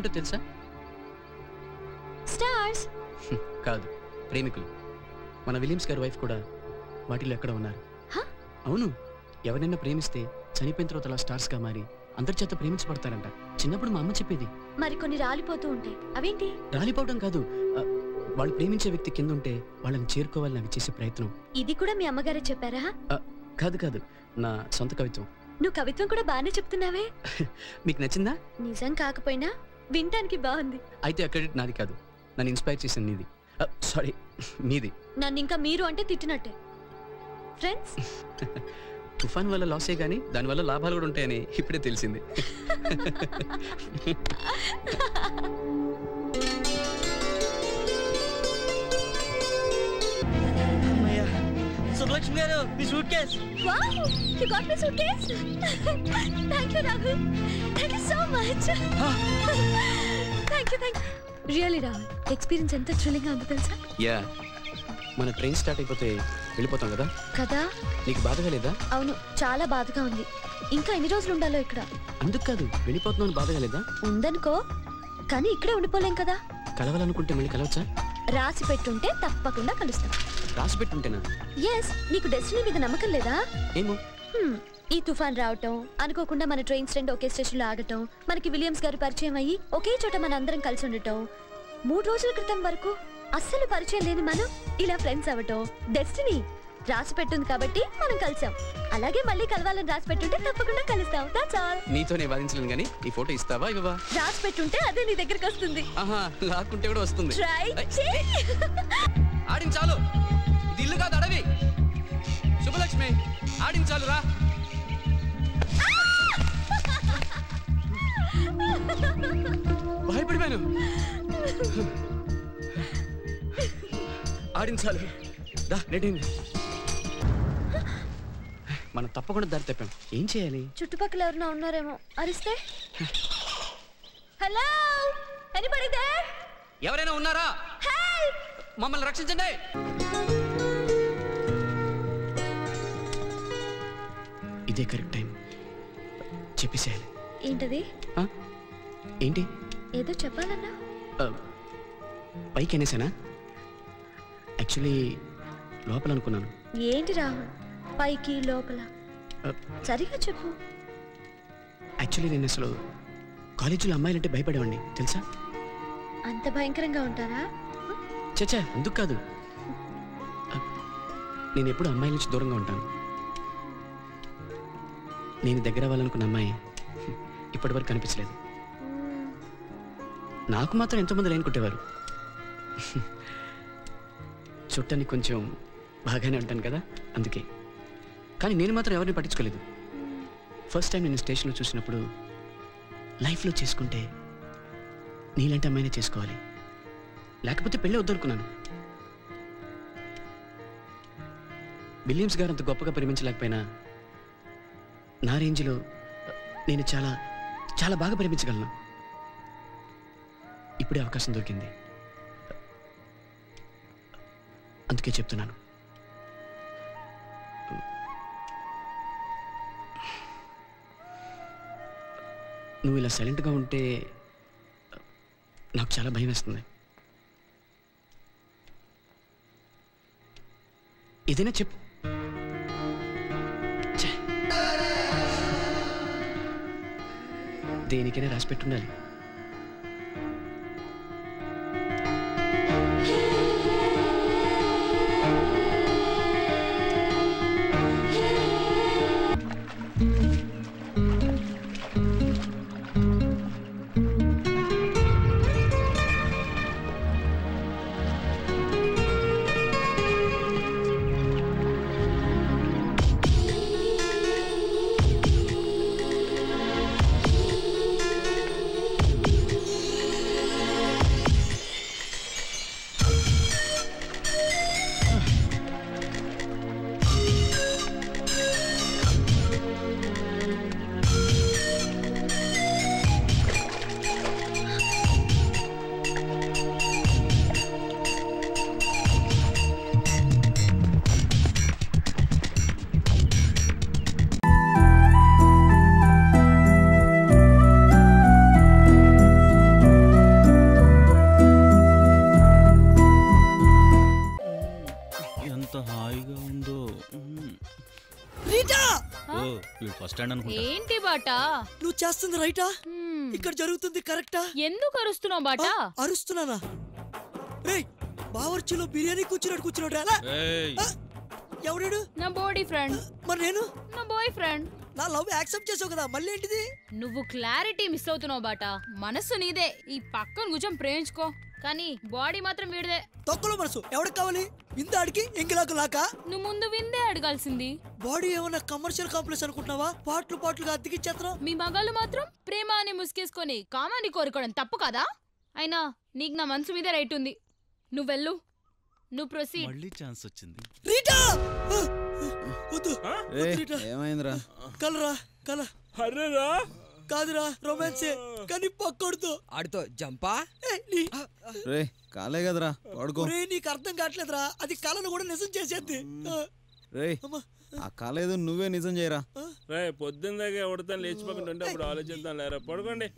అవేంటో తెలుసా? స్టార్స్ కాదు, ప్రేమికులు. మన విలియమ్స్ గారి వైఫ్ కూడా వాటిలో ఎక్కడ ఉన్నారు. అవును, ఎవరైనా ప్రేమిస్తే చనిపోయిన తర్వాత అలా స్టార్స్ గా మారి అందరి చేత ప్రేమించబడతారంట. చిన్నప్పుడు మా అమ్మ చెప్పేది. మరి కొన్ని రాలిపోతూ ఉంటాయి, అవేంటి? రాలిపోవడం కాదు, వాళ్ళు ప్రేమించే వ్యక్తి కింద ఉంటే వాళ్ళని చేరుకోవాలని అవి చేసే ప్రయత్నం. ఇది కూడా మీ అమ్మగారే చెప్పారా? కాదు కాదు, నా సొంత కవిత్వం. నువ్వు కవిత్వం కూడా బాగానే చెప్తున్నావే. మీకు నచ్చిందా? నిజం కాకపోయినా వినటానికి బాగుంది. అయితే ఆ క్రెడిట్ నాది కాదు, నన్ను ఇన్స్పైర్ చేసిన నీది. సారీ, మీది. నన్ను ఇంకా మీరు అంటే తిట్టినట్టే. ఫ్రెండ్స్, తుఫాన్ వల్ల లాసే గానీ దానివల్ల లాభాలు కూడా ఉంటాయని ఇప్పుడే తెలిసింది. సుబ్బలక్ష్మి గారు, మీ suitcase. Wow, you got my suitcase. Thank you Rahul, thank you so much. Thank you really Rahul, experience ఎంత థ్రిల్లింగ్ గా ఉందో తెలుసా? యా, మన ట్రైన్ స్టార్ట్ అయిపోతే వెళ్ళిపోతాం కదా. కదా, నీకు బాధగా లేదా? అవును, చాలా బాధగా ఉంది. ఇంకా ఎన్ని రోజులు ఉండాలో ఇక్కడ? అందుకు కాదు, వెళ్ళిపోతున్నాను బాధగా లేదా? ఉందనుకో, కానీ ఇక్కడే ఉండిపోలేం కదా. కలవాలనుకుంటే మళ్ళీ కలవచ్చా? రాసి పెట్టుంటే తప్పకుండా కలుస్తాం. రాసి పెట్టుంటేనా? ఎస్, నీకు డెస్టినీ మీద నమ్మకం లేదా? ఏమో. ఈ తుఫాన్ రావటం, అనుకోకుండా మన ట్రైన్స్ రెండు ఒకే స్టేషన్ లో ఆగటం, మనకి విలియమ్స్ గారు పరిచయం అయ్యి ఒకే చోట మన అందరం కలిసి ఉండటం, 3 రోజుల క్రితం వరకు అస్సలు పరిచయం లేని మనం ఇలా ఫ్రెండ్స్ అవ్వటం డెస్టినీ. రాసి పెట్టుంది కాబట్టి మనం కలిసాం. అలాగే మళ్ళీ కలవాలని రాసి పెట్టుంటే తప్పకుండా కలుస్తాం. That's all. నీతోనే వాదించలేను గానీ ఈ ఫోటో ఇస్తావా ఇవ్వవా? రాసి పెట్టుంటే అదే నీ దగ్గరికి వస్తుంది. ఆహా, లాక్కుంటే కూడా వస్తుంది. ట్రై చేయి. ఆడించాలు, ఇది ఇల్లు కాదు అడవి. శుభలక్ష్మి, ఆడించాలు రా. భయపడిపోయాను. ఆడించాలి దా, రెడీ. మనం తప్పకుండా దారి తప్పాం. ఏం చేయాలి? చుట్టుపక్కల ఎవరైనా ఉన్నారేమో, అరిస్తే. Hello, anybody there? ఎవరైనా ఉన్నారా? హెల్ప్, మమ్మల్ని రక్షించండి. ఇదే కరెక్ట్ టైం, చెప్పేసేయాలి. ఏంటది? ఏంటి? ఏదో చెప్పాలన్నా. పైకి అనేసానా? యాక్చువల్లీ లోపల అనుకున్నాను. ఏంటి రాహుల్, పైకి లోపల? సరిగా చెప్పు. యాక్చువల్లీ నేను అసలు కాలేజీలో అమ్మాయిలంటే భయపడేవాడిని తెలుసా? అంత భయంకరంగా ఉంటారా? చచ్చా, ఎందుకు కాదు. నేను ఎప్పుడు అమ్మాయిల నుంచి దూరంగా ఉంటాను. నేను దగ్గర అవ్వాలనుకున్న అమ్మాయి ఇప్పటి వరకు కనిపించలేదు. నాకు మాత్రం ఎంతోమంది లైన్ కొట్టేవారు. చూడటానికి కొంచెం బాగానే ఉంటాను కదా, అందుకే. కానీ నేను మాత్రం ఎవరిని పట్టించుకోలేదు. ఫస్ట్ టైం నేను స్టేషన్లో చూసినప్పుడు లైఫ్లో చేసుకుంటే నీలాంటి అమ్మాయినే చేసుకోవాలి, లేకపోతే పెళ్ళి వద్దనుకున్నాను. విలియమ్స్ గారు అంత గొప్పగా ప్రేమించలేకపోయినా నా రేంజ్లో నేను చాలా చాలా బాగా ప్రేమించగలను. ఇప్పుడే అవకాశం దొరికింది, అందుకే చెప్తున్నాను. నువ్వు ఇలా సైలెంట్గా ఉంటే నాకు చాలా భయం వేస్తుంది. ఏదైనా చెప్పు. దేనికైనా రాసి పెట్టుండాలి. ఫస్ట్ స్టాండ్ అనుకుంటా. ఏంటి బాటా నువ్వు చేస్తుంది రైటా? ఇక్కడ జరుగుతుంది కరెక్టా? ఎందుకు అరుస్తున్నావు బాటా? అరుస్తున్నానా? రేయ్ బావర్చిలో బిర్యానీ కూర్చున్నాడు రా. ఎవడాడు? నా బాడీ ఫ్రెండ్. మరి నేను? నా బాయ్ ఫ్రెండ్. నా లవ్ యాక్సెప్ట్ చేసావు కదా, మళ్ళీ ఏంటిది? నువ్వు క్లారిటీ మిస్ అవుతున్నావు బాటా. మనసు నీదే, ఈ పక్కన కూర్చొని ప్రేమించుకో, కానీ బాడీ మాత్రం వీడిదే. తొక్కలో మనసు ఎవరికి కావాలి? ఇందాడికి ఎంగిలాకు లాకా? నువ్వు ముందు విందే అడగాల్సింది. బాడీ ఏమన్నా కమర్షియల్ కాంప్లెక్స్ అనుకుంటున్నావా? పాటలుగా అద్దెకిచ్చేత్రం. మీ మగాళ్ళు మాత్రం ప్రేమ అని ముసుకేసుకొని కామాన్ని కోరుకోవడం తప్పు కదా? అయినా నీకు నా మనసు మీద రైట్ ఉంది. నువ్వు వెళ్ళు, నువ్వు ప్రొసీడ్. మళ్ళీ ఛాన్స్ వచ్చింది. రీటా ఏమైందిరా? కలరా కల హర్రరా కాదురా, రొమాన్సే కానీ పక్కోడుతో ఆడితో జంపా. రే కాలే కదరా, పడుకో. రే నీకు అర్థం కావట్లేదురా, అది కళను కూడా నిజం చేసేది. రే ఆ కాలేదు నువ్వే నిజం చేయరా. రే పొద్దున్న దాకా ఎవడతాను లేచిపోకుండా అప్పుడు ఆలోచిద్దాం లేరా. పడుకోండి.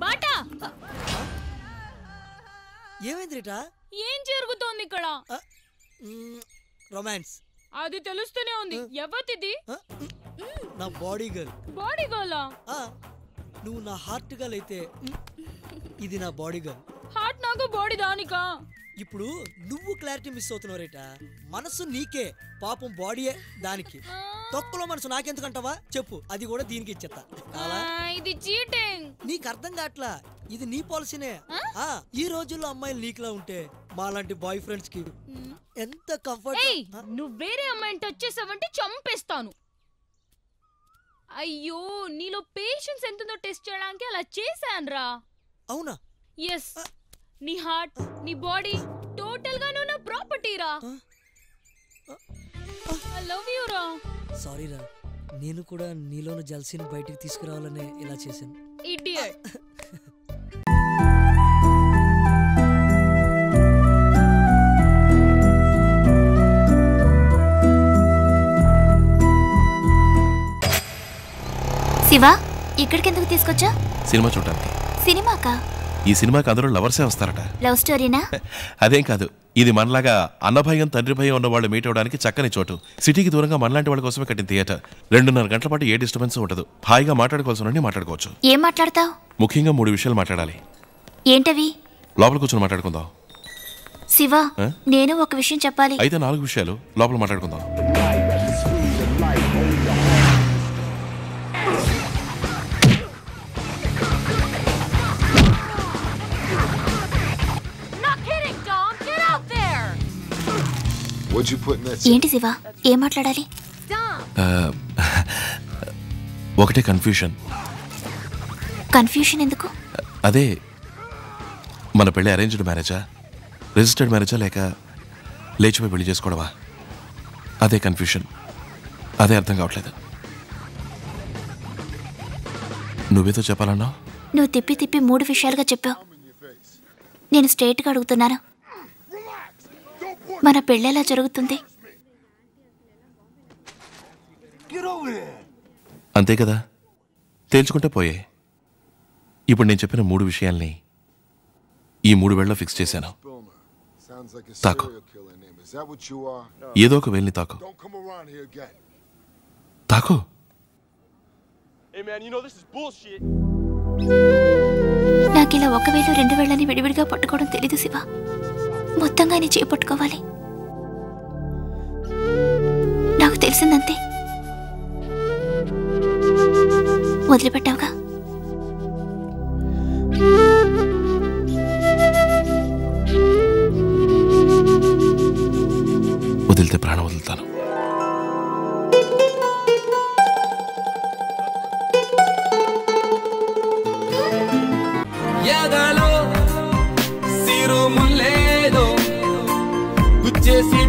బాటా ఏమైంది రీటా? ఏం జరుగుతోంది ఇక్కడ? రొమాన్స్. అది తెలుస్తూనే ఉంది. ఎవరిది? నా బాడీ గర్ల్. బాడీ గర్లా? నువ్వు నా హార్ట్ గర్ల్ అయితే ఇది నా బాడీ గర్ల్. హార్ట్ నాకు, బాడీ దానికా? ఇప్పుడు నువ్వు క్లారిటీ మిస్ అవుతున్నావు రేటా. మనసు నీకే, పాపం బాడీయే దానికి. తొక్కలో మనసు నాకెందుకంటావా చెప్పు, అది కూడా దీనికి ఇచ్చేస్తా. ఇది చీటింగ్. నీకు అర్థం కావట్లా, ఇది నీ పాలసీనే. ఈ రోజుల్లో అమ్మాయిలు నీకులా ఉంటే మాలాంటి బాయ్ ఫ్రెండ్స్ కి ఎంత కంఫర్ట్. నువ్వు వేరే అమ్మాయిని టచ్ చేసావంటే చంపేస్తాను. అయ్యో, నీలో పేషెన్స్ ఎంతుందో టెస్ట్ చేయడానికి అలా చేశానురా. అవునా? ఎస్, నీ హార్ట్, నీ బాడీ టోటల్ గా నువ్వు నా ప్రాపర్టీ రా. ఐ లవ్ యు రా. సారీ రా, నేను కూడా నీలోని జల్సీని బయటికి తీసుకురావాలనే ఇలా చేశాను. ఇడియట్. శివ, ఇక్కడికి ఎందుకు తీసుకొచ్చా? సినిమా చూడడానికి. సినిమాకా? ఈ సినిమాకి అందరూ లవర్సే వస్తారట. లవ్ స్టోరీనా? అదేం కాదు, ఇది మనలాగా అన్న భయం తండ్రి భయం ఉన్న వాళ్ళు మీట్ అవడానికి చక్కని చోటు. సిటీకి దూరంగా మనలాంటి వాళ్ళ కోసమే కట్టిన థియేటర్. 2.5 గంటల పాటు ఏ డిస్టర్బెన్స్ ఉండదు. హాయిగా మాట్లాడుకోవాల్సిన మాట్లాడుకోవచ్చు. ఏం మాట్లాడతావు? ముఖ్యంగా 3 విషయాలు మాట్లాడాలి. ఏంటవి? లోపల కూర్చొని మాట్లాడుకుందాం. శివ, నేను ఒక విషయం చెప్పాలి. అయితే 4 విషయాలు లోపల మాట్లాడుకుందాం. ఏంటి శివ, ఏం మాట్లాడాలి? ఒకటే కన్ఫ్యూషన్. కన్ఫ్యూషన్ ఎందుకు? అదే, మన పెళ్ళి అరేంజ్డ్ మ్యారేజా, రిజిస్టర్డ్ మ్యారేజా, లేక లేచిపోయి పెళ్లి చేసుకోవడమా? అదే కన్ఫ్యూషన్. అదే అర్థం కావట్లేదు. నువ్వేతో చెప్పాలన్నా? నువ్వు తిప్పి తిప్పి 3 విషయాలుగా చెప్పావు. నేను స్ట్రైట్గా అడుగుతున్నాను, మన పెళ్ళెలా జరుగుతుంది? అంతే కదా, తేల్చుకుంటే పోయే. ఇప్పుడు నేను చెప్పిన 3 విషయాల్ని ఈ 3 వేళ్ళలో ఫిక్స్ చేశాను. తాకు, ఏదో ఒక వేల్ని తాకు. తాకు. నాకిలా 1 వేలు 2 వేళ్ళని విడివిడిగా పట్టుకోవడం తెలీదు శివ. మొత్తంగా నీ చేయి పట్టుకోవాలి. నాకు తెలిసిందంతే. వదిలిపెట్టావుగా? వదిలితే ప్రాణం వదులుతాను. ఎదలో సిరుములేదో గుచ్చేసి